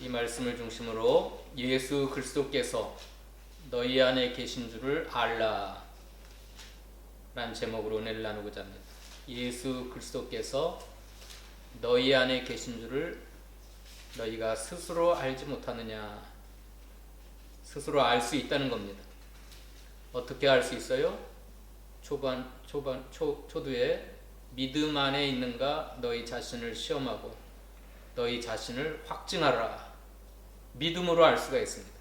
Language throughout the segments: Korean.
이 말씀을 중심으로 예수 그리스도께서 너희 안에 계신 줄을 알라 라는 제목으로 은혜를 나누고자 합니다. 예수 그리스도께서 너희 안에 계신 줄을 너희가 스스로 알지 못하느냐. 스스로 알 수 있다는 겁니다. 어떻게 알 수 있어요? 초두에 믿음 안에 있는가 너희 자신을 시험하고 너희 자신을 확증하라. 믿음으로 알 수가 있습니다.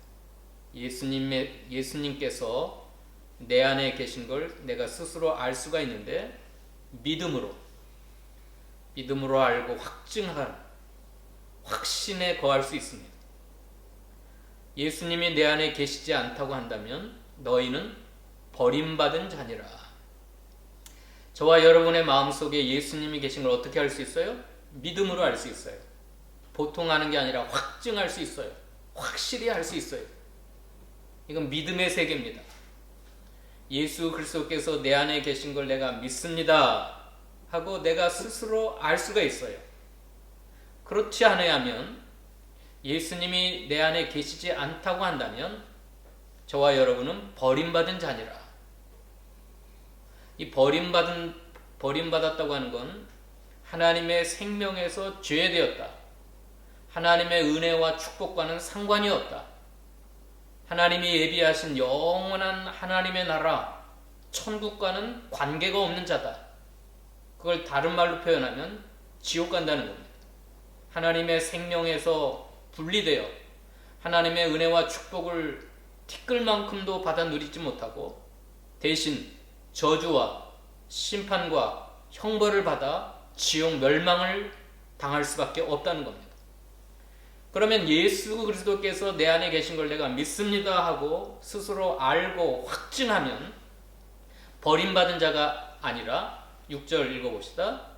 예수님께서 내 안에 계신 걸 내가 스스로 알 수가 있는데 믿음으로 알고 확증하는 확신에 거할 수 있습니다. 예수님이 내 안에 계시지 않다고 한다면 너희는 버림받은 자니라. 저와 여러분의 마음속에 예수님이 계신 걸 어떻게 알 수 있어요? 믿음으로 알 수 있어요. 보통 아는 게 아니라 확증할 수 있어요. 확실히 알 수 있어요. 이건 믿음의 세계입니다. 예수 그리스도께서 내 안에 계신 걸 내가 믿습니다 하고 내가 스스로 알 수가 있어요. 그렇지 않으면 예수님이 내 안에 계시지 않다고 한다면 저와 여러분은 버림받은 자니라. 이 버림받았다고 하는 건 하나님의 생명에서 제외되었다. 하나님의 은혜와 축복과는 상관이 없다. 하나님이 예비하신 영원한 하나님의 나라 천국과는 관계가 없는 자다. 그걸 다른 말로 표현하면 지옥 간다는 겁니다. 하나님의 생명에서 분리되어 하나님의 은혜와 축복을 티끌만큼도 받아 누리지 못하고 대신 저주와 심판과 형벌을 받아 지옥 멸망을 당할 수밖에 없다는 겁니다. 그러면 예수 그리스도께서 내 안에 계신 걸 내가 믿습니다 하고 스스로 알고 확증하면 버림받은 자가 아니라 6절 읽어봅시다.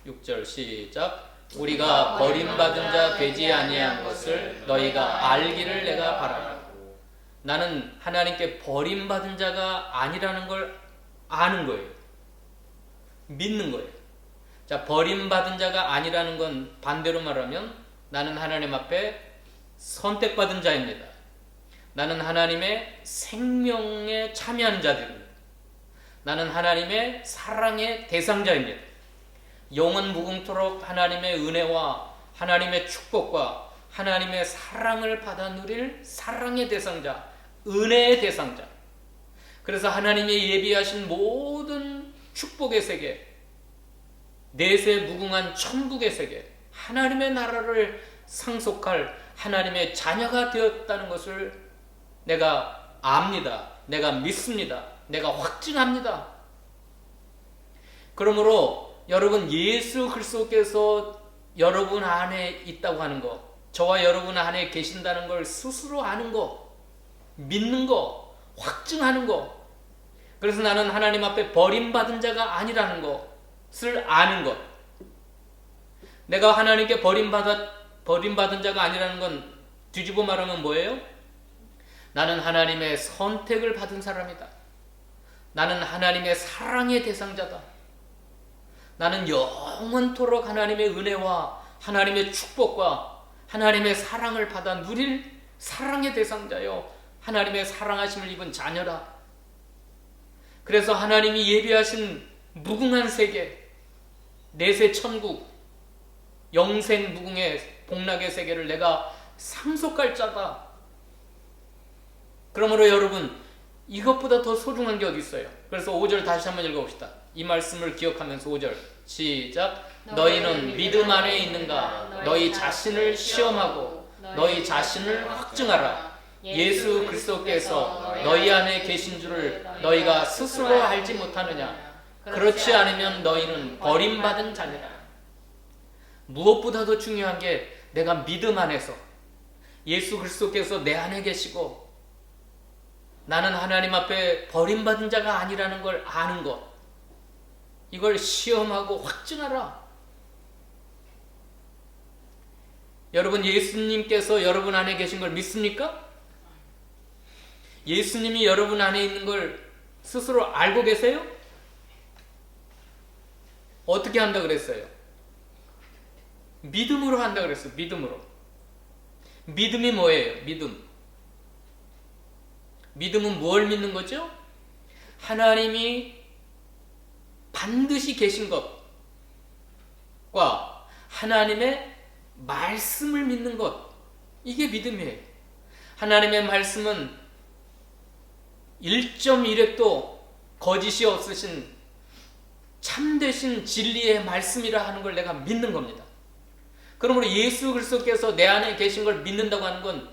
6절 시작. 우리가 버림받은 자 되지 아니한 것을 너희가 알기를 내가 바라라. 나는 하나님께 버림받은 자가 아니라는 걸 아는 거예요. 믿는 거예요. 자, 버림받은 자가 아니라는 건 반대로 말하면 나는 하나님 앞에 선택받은 자입니다. 나는 하나님의 생명에 참여하는 자들입니다. 나는 하나님의 사랑의 대상자입니다. 영원 무궁토록 하나님의 은혜와 하나님의 축복과 하나님의 사랑을 받아 누릴 사랑의 대상자, 은혜의 대상자. 그래서 하나님이 예비하신 모든 축복의 세계, 내세 무궁한 천국의 세계, 하나님의 나라를 상속할 하나님의 자녀가 되었다는 것을 내가 압니다. 내가 믿습니다. 내가 확증합니다. 그러므로 여러분 예수 그리스도께서 여러분 안에 있다고 하는 것, 저와 여러분 안에 계신다는 걸 스스로 아는 것, 믿는 것, 확증하는 것. 그래서 나는 하나님 앞에 버림받은 자가 아니라는 것을 아는 것. 내가 하나님께 버림받은 자가 아니라는 건 뒤집어 말하면 뭐예요? 나는 하나님의 선택을 받은 사람이다. 나는 하나님의 사랑의 대상자다. 나는 영원토록 하나님의 은혜와 하나님의 축복과 하나님의 사랑을 받아 누릴 사랑의 대상자요, 하나님의 사랑하심을 입은 자녀라. 그래서 하나님이 예비하신 무궁한 세계, 내세 천국, 영생 무궁의 복락의 세계를 내가 상속할 자다. 그러므로 여러분, 이것보다 더 소중한 게 어디 있어요? 그래서 5절 다시 한번 읽어봅시다. 이 말씀을 기억하면서 5절 시작. 너희는 믿음 안에 있는가 너희 자신을 시험하고 너희 자신을 확증하라. 예수 그리스도께서 너희 안에 계신 줄을 너희가 스스로 알지 못하느냐. 그렇지 않으면 너희는 버림받은 자니라. 무엇보다 더 중요한 게 내가 믿음 안에서 예수 그리스도께서 내 안에 계시고 나는 하나님 앞에 버림받은 자가 아니라는 걸 아는 것, 이걸 시험하고 확증하라. 여러분, 예수님께서 여러분 안에 계신 걸 믿습니까? 예수님이 여러분 안에 있는 걸 스스로 알고 계세요? 어떻게 한다 그랬어요? 믿음으로 한다 그랬어요. 믿음으로. 믿음이 뭐예요? 믿음은 뭘 믿는 거죠? 하나님이 반드시 계신 것과 하나님의 말씀을 믿는 것, 이게 믿음이에요. 하나님의 말씀은 1.1획도 거짓이 없으신 참되신 진리의 말씀이라 하는 걸 내가 믿는 겁니다. 그러므로 예수 그리스도께서 내 안에 계신 걸 믿는다고 하는 건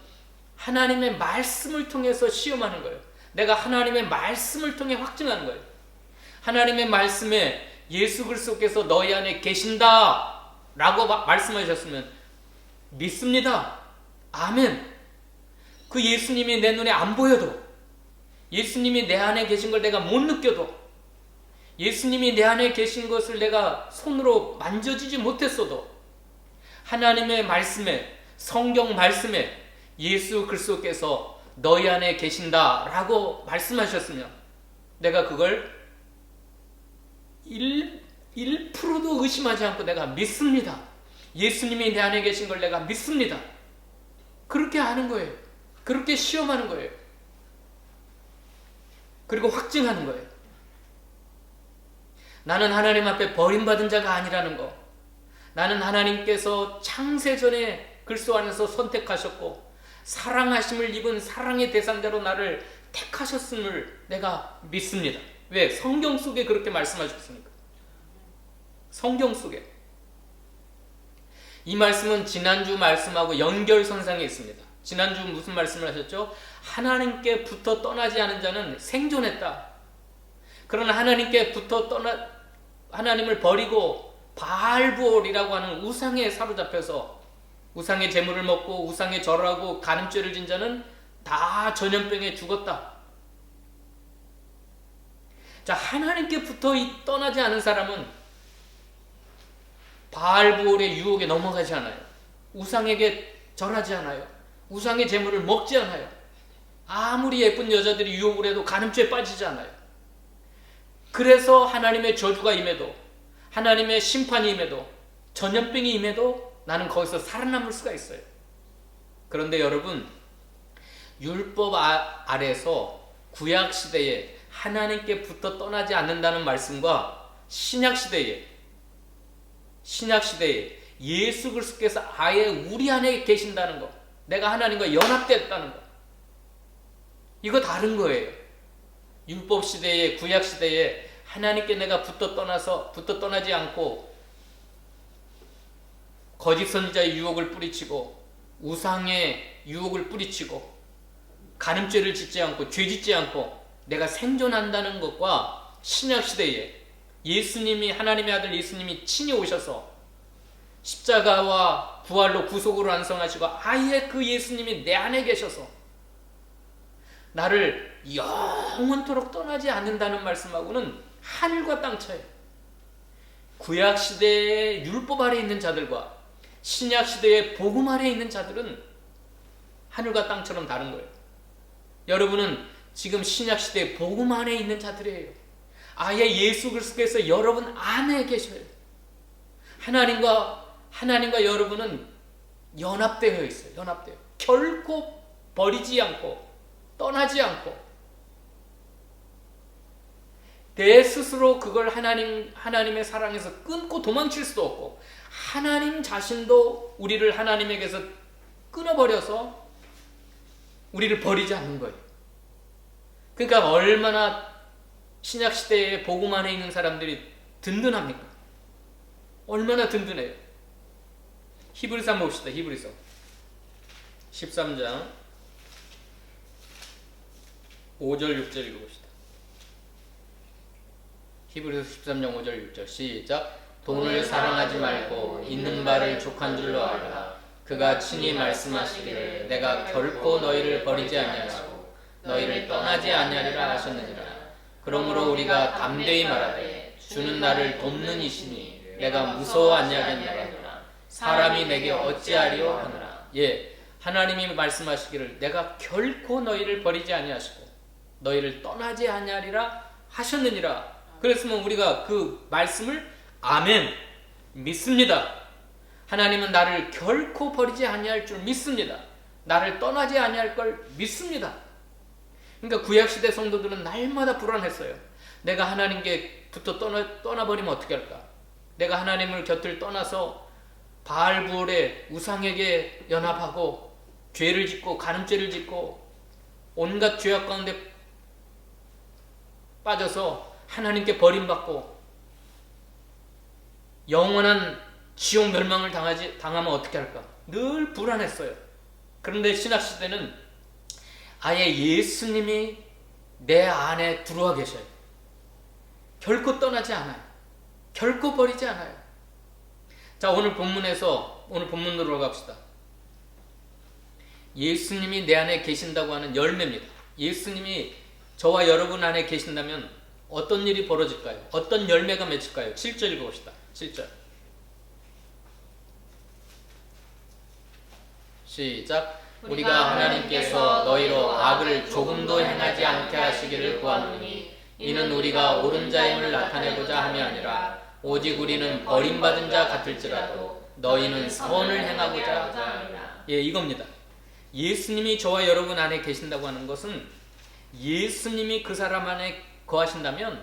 하나님의 말씀을 통해서 시험하는 거예요. 내가 하나님의 말씀을 통해 확증하는 거예요. 하나님의 말씀에 예수 그리스도께서 너희 안에 계신다 라고 말씀하셨으면 믿습니다. 아멘. 그 예수님이 내 눈에 안 보여도, 예수님이 내 안에 계신 걸 내가 못 느껴도, 예수님이 내 안에 계신 것을 내가 손으로 만져지지 못했어도 하나님의 말씀에, 성경 말씀에 예수 그리스도께서 너희 안에 계신다 라고 말씀하셨으면 내가 그걸 1%도 의심하지 않고 내가 믿습니다. 예수님이 내 안에 계신 걸 내가 믿습니다. 그렇게 하는 거예요. 그렇게 시험하는 거예요. 그리고 확증하는 거예요. 나는 하나님 앞에 버림받은 자가 아니라는 거, 나는 하나님께서 창세전에 그리스도 안에서 선택하셨고 사랑하심을 입은 사랑의 대상자로 나를 택하셨음을 내가 믿습니다. 왜? 성경 속에 그렇게 말씀하셨으니까. 성경 속에. 이 말씀은 지난주 말씀하고 연결선상에 있습니다. 지난주 무슨 말씀을 하셨죠? 하나님께 붙어 떠나지 않은 자는 생존했다. 그러나 하나님을 버리고 바알부올이라고 하는 우상에 사로잡혀서 우상의 재물을 먹고 우상에 절하고 간음죄를 진 자는 다 전염병에 죽었다. 자, 하나님께 붙어 떠나지 않은 사람은 바알부올의 유혹에 넘어가지 않아요. 우상에게 절하지 않아요. 우상의 재물을 먹지 않아요. 아무리 예쁜 여자들이 유혹을 해도 간음죄에 빠지지 않아요. 그래서 하나님의 저주가 임해도, 하나님의 심판이 임해도, 전염병이 임해도 나는 거기서 살아남을 수가 있어요. 그런데 여러분, 율법 아래서 구약시대에 하나님께 붙어 떠나지 않는다는 말씀과 신약시대에 예수 그리스도께서 아예 우리 안에 계신다는 것, 내가 하나님과 연합됐다는 것, 이거 다른 거예요. 율법 시대에, 구약 시대에 하나님께 내가 붙어 떠나지 않고 거짓 선지자의 유혹을 뿌리치고 우상의 유혹을 뿌리치고 간음죄를 짓지 않고 죄 짓지 않고 내가 생존한다는 것과 신약 시대에 예수님이, 하나님의 아들 예수님이 친히 오셔서 십자가와 부활로 구속으로 완성하시고 아예 그 예수님이 내 안에 계셔서 나를 영원토록 떠나지 않는다는 말씀하고는 하늘과 땅 차이. 구약 시대의 율법 아래 있는 자들과 신약 시대의 복음 아래 있는 자들은 하늘과 땅처럼 다른 거예요. 여러분은 지금 신약 시대의 복음 안에 있는 자들이에요. 아예 예수 그리스도께서 여러분 안에 계셔요. 하나님과 여러분은 연합되어 있어요. 연합되어. 결코 버리지 않고 떠나지 않고 내 스스로 그걸 하나님의 사랑에서 끊고 도망칠 수도 없고 하나님 자신도 우리를 하나님에게서 끊어버려서 우리를 버리지 않는 거예요. 그러니까 얼마나 신약시대의 복음 안에 있는 사람들이 든든합니까? 얼마나 든든해요. 히브리서 한번 봅시다. 히브리서 13장 5절 6절 읽어봅시다. 히브리서 13장 5절 6절 시작. 돈을 사랑하지 말고 있는 바를 족한 줄로 알라. 그가 친히 말씀하시기를 내가 결코 너희를 버리지 아니하시고 너희를 떠나지 아니하리라 하셨느니라. 그러므로 우리가 담대히 말하되 주는 나를 돕는 이시니 내가 무서워 아니하겠노라. 사람이 내게 어찌하리요 하노라. 예, 하나님이 말씀하시기를 내가 결코 너희를 버리지 아니하시고 너희를 떠나지 아니하리라 하셨느니라. 그랬으면 우리가 그 말씀을 아멘 믿습니다. 하나님은 나를 결코 버리지 아니할 줄 믿습니다. 나를 떠나지 아니할 걸 믿습니다. 그러니까 구약시대 성도들은 날마다 불안했어요. 내가 하나님께부터 떠나버리면 어떻게 할까? 내가 하나님을 곁을 떠나서 바알부올의 우상에게 연합하고 죄를 짓고 간음죄를 짓고 온갖 죄악 가운데 빠져서 하나님께 버림받고 영원한 지옥 멸망을 당하면 어떻게 할까? 늘 불안했어요. 그런데 신학시대는 아예 예수님이 내 안에 들어와 계셔요. 결코 떠나지 않아요. 결코 버리지 않아요. 자, 오늘 본문으로 갑시다. 예수님이 내 안에 계신다고 하는 열매입니다. 예수님이 저와 여러분 안에 계신다면 어떤 일이 벌어질까요? 어떤 열매가 맺힐까요? 7절 읽어봅시다. 7절 시작. 우리가 하나님께서 너희로 악을 조금도 행하지 않게 하시기를 구하노니 이는 우리가 옳은 자임을 나타내고자 함이 아니라 오직 우리는 버림받은 자 같을지라도 너희는 선을 행하고자 함이라. 예, 이겁니다. 예수님이 저와 여러분 안에 계신다고 하는 것은 예수님이 그 사람 안에 거하신다면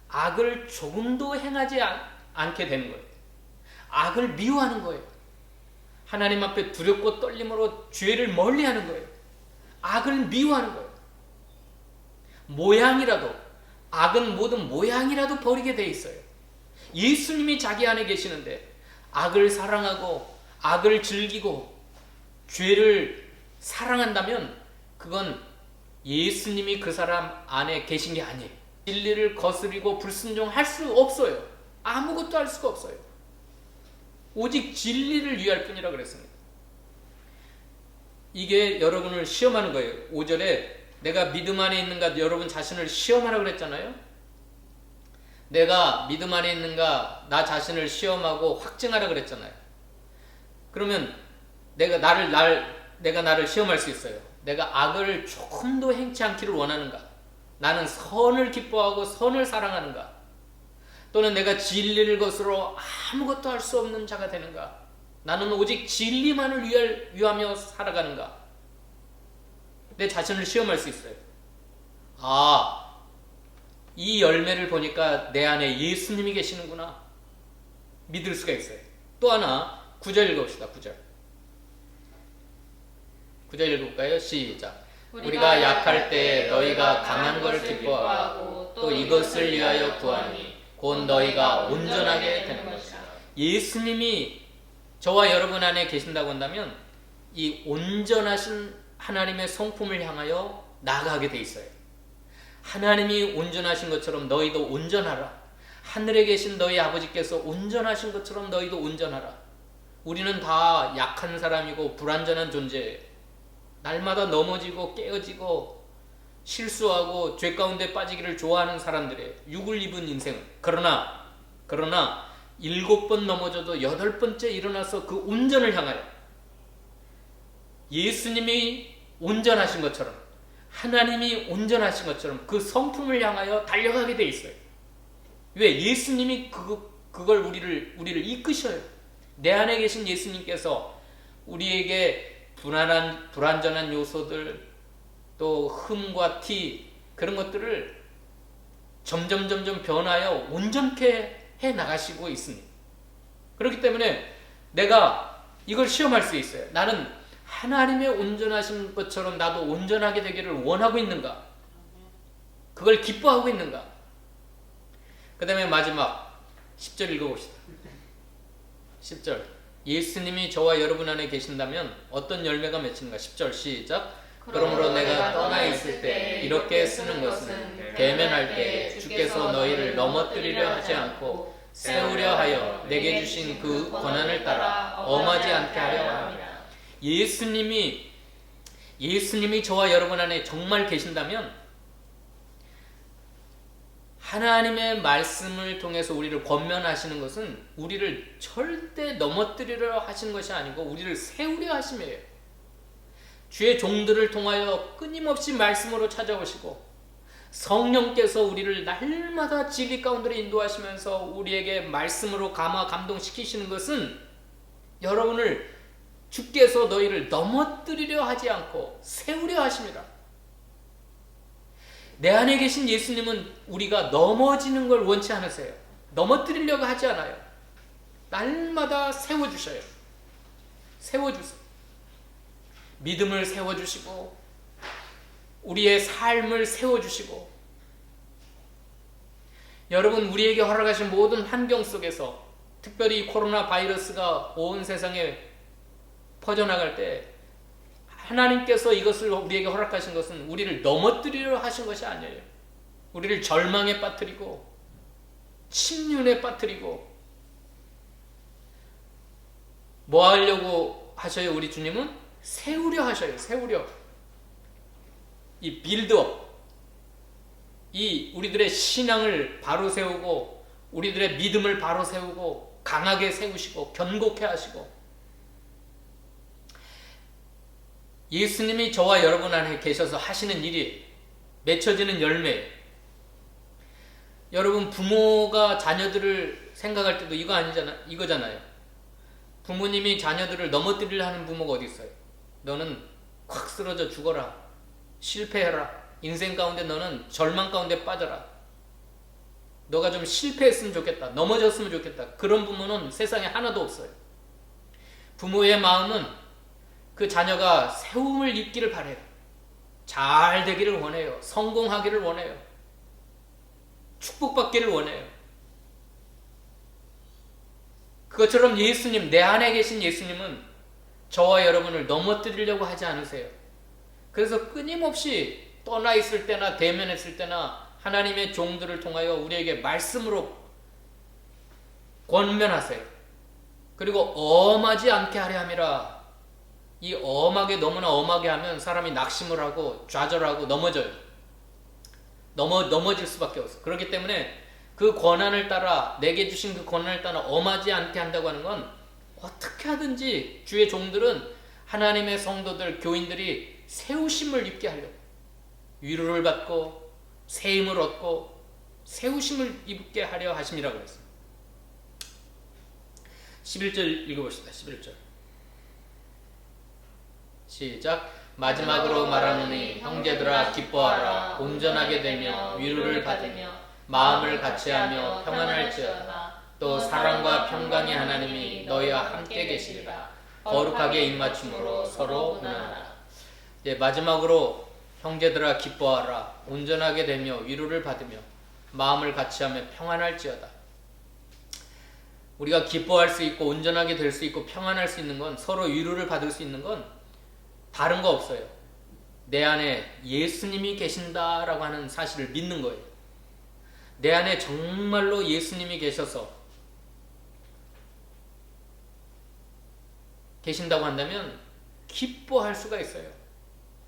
악을 조금도 행하지 않게 되는 거예요. 악을 미워하는 거예요. 하나님 앞에 두렵고 떨림으로 죄를 멀리하는 거예요. 악을 미워하는 거예요. 악은 모든 모양이라도 버리게 돼 있어요. 예수님이 자기 안에 계시는데 악을 사랑하고 악을 즐기고 죄를 사랑한다면 그건 예수님이 그 사람 안에 계신 게 아니에요. 진리를 거스리고 불순종할 수 없어요. 아무것도 할 수가 없어요. 오직 진리를 위할 뿐이라 그랬습니다. 이게 여러분을 시험하는 거예요. 5절에 내가 믿음 안에 있는가 여러분 자신을 시험하라 그랬잖아요. 내가 믿음 안에 있는가 나 자신을 시험하고 확증하라 그랬잖아요. 그러면 내가 나를 시험할 수 있어요. 내가 악을 조금도 행치 않기를 원하는가? 나는 선을 기뻐하고 선을 사랑하는가? 또는 내가 진리를 거스러 아무것도 할 수 없는 자가 되는가? 나는 오직 진리만을 위하며 살아가는가? 내 자신을 시험할 수 있어요. 이 열매를 보니까 내 안에 예수님이 계시는구나. 믿을 수가 있어요. 또 하나 9절 읽어봅시다. 9절 읽어볼까요? 시작. 우리가 약할 때 너희가 강한 걸 기뻐하고 또 이것을 위하여 구하니 곧 너희가 온전하게 되는 것이다. 예수님이 저와 여러분 안에 계신다고 한다면 이 온전하신 하나님의 성품을 향하여 나아가게 돼 있어요. 하나님이 온전하신 것처럼 너희도 온전하라. 하늘에 계신 너희 아버지께서 온전하신 것처럼 너희도 온전하라. 우리는 다 약한 사람이고 불완전한 존재예요. 날마다 넘어지고 깨어지고 실수하고 죄 가운데 빠지기를 좋아하는 사람들이에요. 육을 입은 인생은. 그러나 7번 넘어져도 8번째 일어나서 그 온전을 향하여 예수님이 온전하신 것처럼 하나님이 온전하신 것처럼 그 성품을 향하여 달려가게 돼 있어요. 왜? 예수님이 그걸 우리를 이끄셔요. 내 안에 계신 예수님께서 우리에게 불완전한 요소들 또 흠과 티 그런 것들을 점점 변하여 온전케 해 나가시고 있습니다. 그렇기 때문에 내가 이걸 시험할 수 있어요. 나는 하나님의 온전하신 것처럼 나도 온전하게 되기를 원하고 있는가? 그걸 기뻐하고 있는가? 그 다음에 마지막 10절 읽어봅시다. 10절 예수님이 저와 여러분 안에 계신다면 어떤 열매가 맺히는가? 10절 시작. 그러므로 내가 떠나 있을 때 이렇게 쓰는 것은 대면할 때 주께서 너희를 넘어뜨리려 하지 않고 세우려 하여 내게 주신 그 권한을 따라 엄하지 않게 하려 합니다. 예수님이 저와 여러분 안에 정말 계신다면 하나님의 말씀을 통해서 우리를 권면하시는 것은 우리를 절대 넘어뜨리려 하시는 것이 아니고 우리를 세우려 하심이에요. 주의 종들을 통하여 끊임없이 말씀으로 찾아오시고 성령께서 우리를 날마다 진리 가운데로 인도하시면서 우리에게 말씀으로 감화 감동시키시는 것은 여러분을 주께서 너희를 넘어뜨리려 하지 않고 세우려 하심이라. 내 안에 계신 예수님은 우리가 넘어지는 걸 원치 않으세요. 넘어뜨리려고 하지 않아요. 날마다 세워주셔요. 세워주세요. 믿음을 세워주시고 우리의 삶을 세워주시고, 여러분, 우리에게 허락하신 모든 환경 속에서 특별히 코로나 바이러스가 온 세상에 퍼져나갈 때 하나님께서 이것을 우리에게 허락하신 것은 우리를 넘어뜨리려 하신 것이 아니에요. 우리를 절망에 빠뜨리고 침륜에 빠뜨리고 뭐 하려고 하셔요? 우리 주님은 세우려 하셔요. 세우려. 이 빌드업, 이 우리들의 신앙을 바로 세우고 우리들의 믿음을 바로 세우고 강하게 세우시고 견고케 하시고, 예수님이 저와 여러분 안에 계셔서 하시는 일이 맺혀지는 열매. 여러분, 부모가 자녀들을 생각할 때도 이거잖아요. 부모님이 자녀들을 넘어뜨리려 하는 부모가 어디 있어요? 너는 콱 쓰러져 죽어라. 실패해라. 인생 가운데 너는 절망 가운데 빠져라. 너가 좀 실패했으면 좋겠다. 넘어졌으면 좋겠다. 그런 부모는 세상에 하나도 없어요. 부모의 마음은 그 자녀가 세움을 입기를 바래요. 잘 되기를 원해요. 성공하기를 원해요. 축복받기를 원해요. 그것처럼 예수님, 내 안에 계신 예수님은 저와 여러분을 넘어뜨리려고 하지 않으세요. 그래서 끊임없이 떠나 있을 때나 대면했을 때나 하나님의 종들을 통하여 우리에게 말씀으로 권면하세요. 그리고 엄하지 않게 하려 함이라. 이 엄하게, 너무나 엄하게 하면 사람이 낙심을 하고 좌절하고 넘어져요. 넘어질 수밖에 없어요. 그렇기 때문에 그 권한을 따라, 내게 주신 그 권한을 따라 엄하지 않게 한다고 하는 건, 어떻게 하든지 주의 종들은 하나님의 성도들, 교인들이 세우심을 입게 하려고, 위로를 받고 세임을 얻고 세우심을 입게 하려 하심이라고 했어요. 11절 읽어봅시다. 11절 시작. 마지막으로 말하노니 형제들아 기뻐하라. 온전하게 되며 위로를 받으며 마음을 같이하며 평안할지어다. 또 사랑과 평강의 하나님이 너희와 함께 계시리라. 거룩하게 입맞춤으로 서로 응하라. 이제 마지막으로 형제들아 기뻐하라. 온전하게 되며 위로를 받으며 마음을 같이하며 평안할지어다. 우리가 기뻐할 수 있고 온전하게 될 수 있고 평안할 수 있는 건, 서로 위로를 받을 수 있는 건 다른 거 없어요. 내 안에 예수님이 계신다라고 하는 사실을 믿는 거예요. 내 안에 정말로 예수님이 계신다고 한다면 기뻐할 수가 있어요.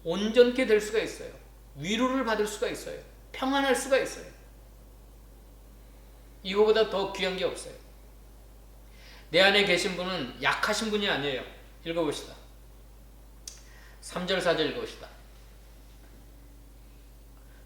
온전케 될 수가 있어요. 위로를 받을 수가 있어요. 평안할 수가 있어요. 이거보다 더 귀한 게 없어요. 내 안에 계신 분은 약하신 분이 아니에요. 읽어봅시다. 3절 4절 읽어봅시다.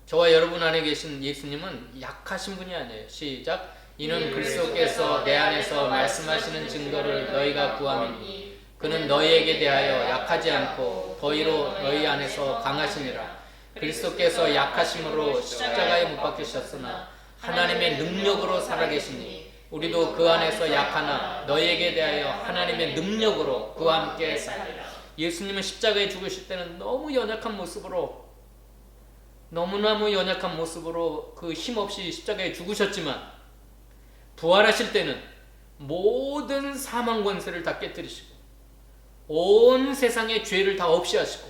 저와 여러분 안에 계신 예수님은 약하신 분이 아니에요. 시작. 이는 그리스도께서 내 안에서 말씀하시는 증거를 너희가 구함이니 그는 너희에게 대하여 약하지 않고 더이로 너희 안에서 강하시니라. 그리스도께서 약하심으로 십자가에 못 박히셨으나 하나님의 능력으로 살아계시니 우리도 그 안에서 약하나 너희에게 대하여 하나님의 능력으로 그와 함께 살리라. 예수님은 십자가에 죽으실 때는 너무 연약한 모습으로, 너무너무 연약한 모습으로 그 힘없이 십자가에 죽으셨지만, 부활하실 때는 모든 사망 권세를 다 깨뜨리시고 온 세상의 죄를 다 없이 하시고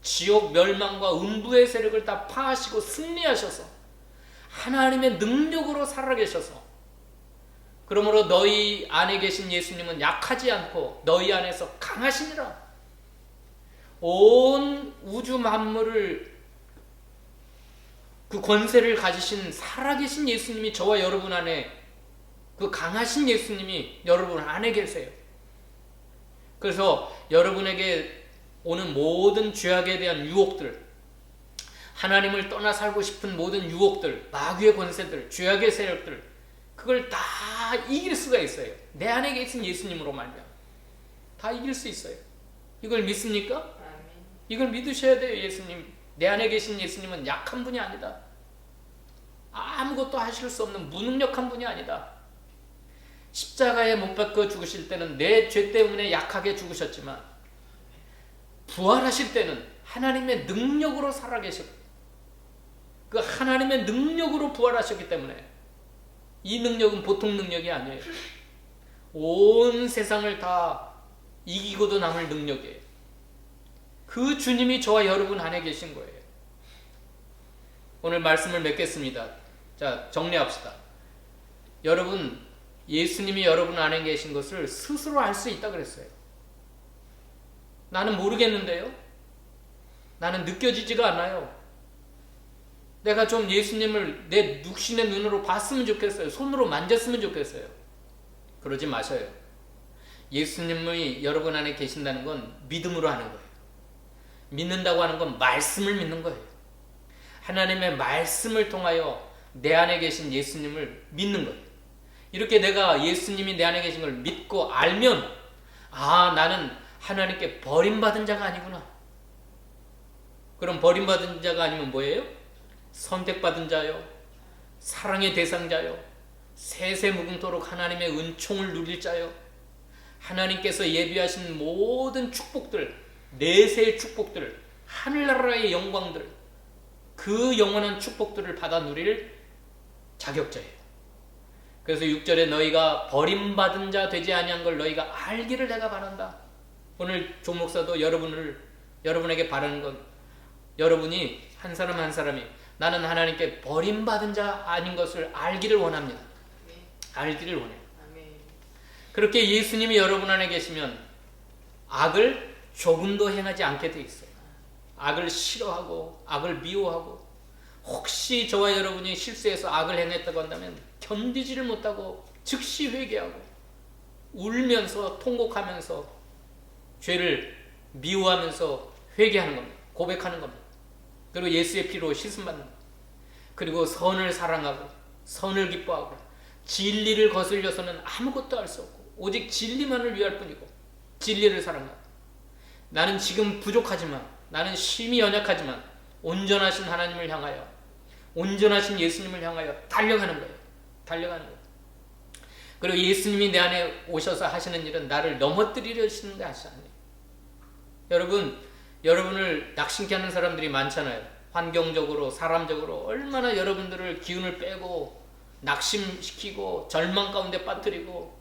지옥 멸망과 음부의 세력을 다 파하시고 승리하셔서 하나님의 능력으로 살아계셔서, 그러므로 너희 안에 계신 예수님은 약하지 않고 너희 안에서 강하시니라. 온 우주 만물을 그 권세를 가지신 살아계신 예수님이 저와 여러분 안에, 그 강하신 예수님이 여러분 안에 계세요. 그래서 여러분에게 오는 모든 죄악에 대한 유혹들, 하나님을 떠나 살고 싶은 모든 유혹들, 마귀의 권세들, 죄악의 세력들, 그걸 다 이길 수가 있어요. 내 안에 계신 예수님으로 말미암아 다 이길 수 있어요. 이걸 믿습니까? 아멘. 이걸 믿으셔야 돼요. 예수님, 내 안에 계신 예수님은 약한 분이 아니다. 아무것도 하실 수 없는 무능력한 분이 아니다. 십자가에 못 박혀 죽으실 때는 내 죄 때문에 약하게 죽으셨지만 부활하실 때는 하나님의 능력으로 살아계셨고 그 하나님의 능력으로 부활하셨기 때문에 이 능력은 보통 능력이 아니에요. 온 세상을 다 이기고도 남을 능력이에요. 그 주님이 저와 여러분 안에 계신 거예요. 오늘 말씀을 맺겠습니다. 자, 정리합시다. 여러분, 예수님이 여러분 안에 계신 것을 스스로 알 수 있다 그랬어요. 나는 모르겠는데요. 나는 느껴지지가 않아요. 내가 좀 예수님을 내 육신의 눈으로 봤으면 좋겠어요. 손으로 만졌으면 좋겠어요. 그러지 마셔요. 예수님이 여러분 안에 계신다는 건 믿음으로 하는 거예요. 믿는다고 하는 건 말씀을 믿는 거예요. 하나님의 말씀을 통하여 내 안에 계신 예수님을 믿는 거예요. 이렇게 내가 예수님이 내 안에 계신 걸 믿고 알면 나는 하나님께 버림받은 자가 아니구나. 그럼 버림받은 자가 아니면 뭐예요? 선택받은 자요, 사랑의 대상자요, 세세무궁토록 하나님의 은총을 누릴 자요, 하나님께서 예비하신 모든 축복들, 내세의 축복들, 하늘나라의 영광들, 그 영원한 축복들을 받아 누릴 자격자예요. 그래서 6절에 너희가 버림받은 자 되지 아니한 걸 너희가 알기를 내가 바란다. 오늘 조 목사도 여러분에게 바라는 건 여러분이 한 사람 한 사람이 나는 하나님께 버림받은 자 아닌 것을 알기를 원합니다. 알기를 원해요. 그렇게 예수님이 여러분 안에 계시면 악을 조금도 행하지 않게 돼 있어요. 악을 싫어하고 악을 미워하고 혹시 저와 여러분이 실수해서 악을 행했다고 한다면 견디지를 못하고 즉시 회개하고 울면서 통곡하면서 죄를 미워하면서 회개하는 겁니다. 고백하는 겁니다. 그리고 예수의 피로 씻음받는 겁니다. 그리고 선을 사랑하고 선을 기뻐하고 진리를 거슬려서는 아무것도 할 수 없고 오직 진리만을 위할 뿐이고 진리를 사랑하고 나는 지금 부족하지만 나는 심히 연약하지만 온전하신 하나님을 향하여 온전하신 예수님을 향하여 달려가는 거예요. 달려가는 거예요. 그리고 예수님이 내 안에 오셔서 하시는 일은 나를 넘어뜨리려시는 게 아니에요. 여러분을 낙심케 하는 사람들이 많잖아요. 환경적으로 사람적으로 얼마나 여러분들을 기운을 빼고 낙심시키고 절망 가운데 빠뜨리고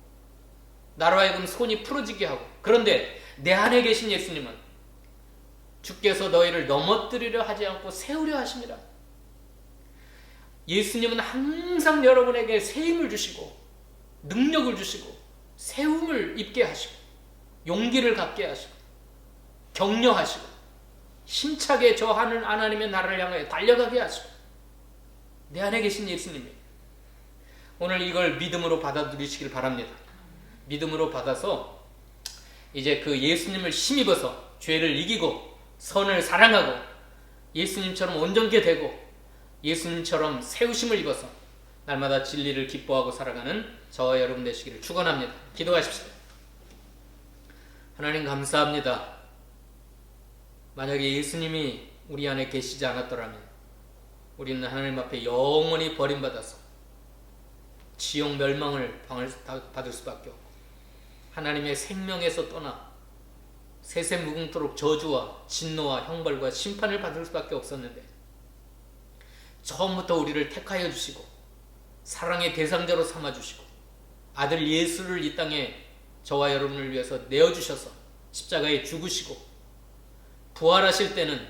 나로 하여금 손이 풀어지게 하고 그런데 내 안에 계신 예수님은 주께서 너희를 넘어뜨리려 하지 않고 세우려 하십니다. 예수님은 항상 여러분에게 새 힘을 주시고 능력을 주시고 세움을 입게 하시고 용기를 갖게 하시고 격려하시고 힘차게 저 하나님의 나라를 향하여 달려가게 하시고 내 안에 계신 예수님이 오늘 이걸 믿음으로 받아들이시길 바랍니다. 믿음으로 받아서 이제 그 예수님을 힘입어서 죄를 이기고 선을 사랑하고 예수님처럼 온전케 되고 예수님처럼 세우심을 입어서 날마다 진리를 기뻐하고 살아가는 저와 여러분 되시기를 축원합니다. 기도하십시오. 하나님 감사합니다. 만약에 예수님이 우리 안에 계시지 않았더라면 우리는 하나님 앞에 영원히 버림받아서 지옥 멸망을 받을 수밖에 없고 하나님의 생명에서 떠나 세세무궁토록 저주와 진노와 형벌과 심판을 받을 수밖에 없었는데 처음부터 우리를 택하여 주시고 사랑의 대상자로 삼아주시고 아들 예수를 이 땅에 저와 여러분을 위해서 내어주셔서 십자가에 죽으시고 부활하실 때는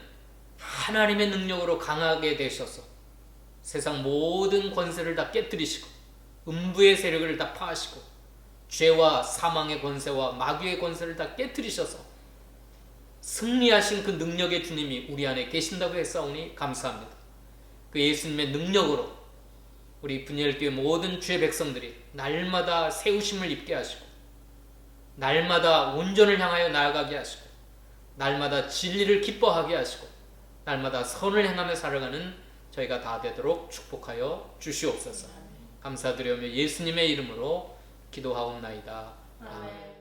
하나님의 능력으로 강하게 되셔서 세상 모든 권세를 다 깨뜨리시고 음부의 세력을 다 파하시고 죄와 사망의 권세와 마귀의 권세를 다 깨뜨리셔서 승리하신 그 능력의 주님이 우리 안에 계신다고 했사오니 감사합니다. 그 예수님의 능력으로 우리 분열교회 모든 주의 백성들이 날마다 세우심을 입게 하시고 날마다 온전을 향하여 나아가게 하시고 날마다 진리를 기뻐하게 하시고 날마다 선을 행하며 살아가는 저희가 다 되도록 축복하여 주시옵소서. 감사드리며 예수님의 이름으로 기도하옵나이다. 아멘.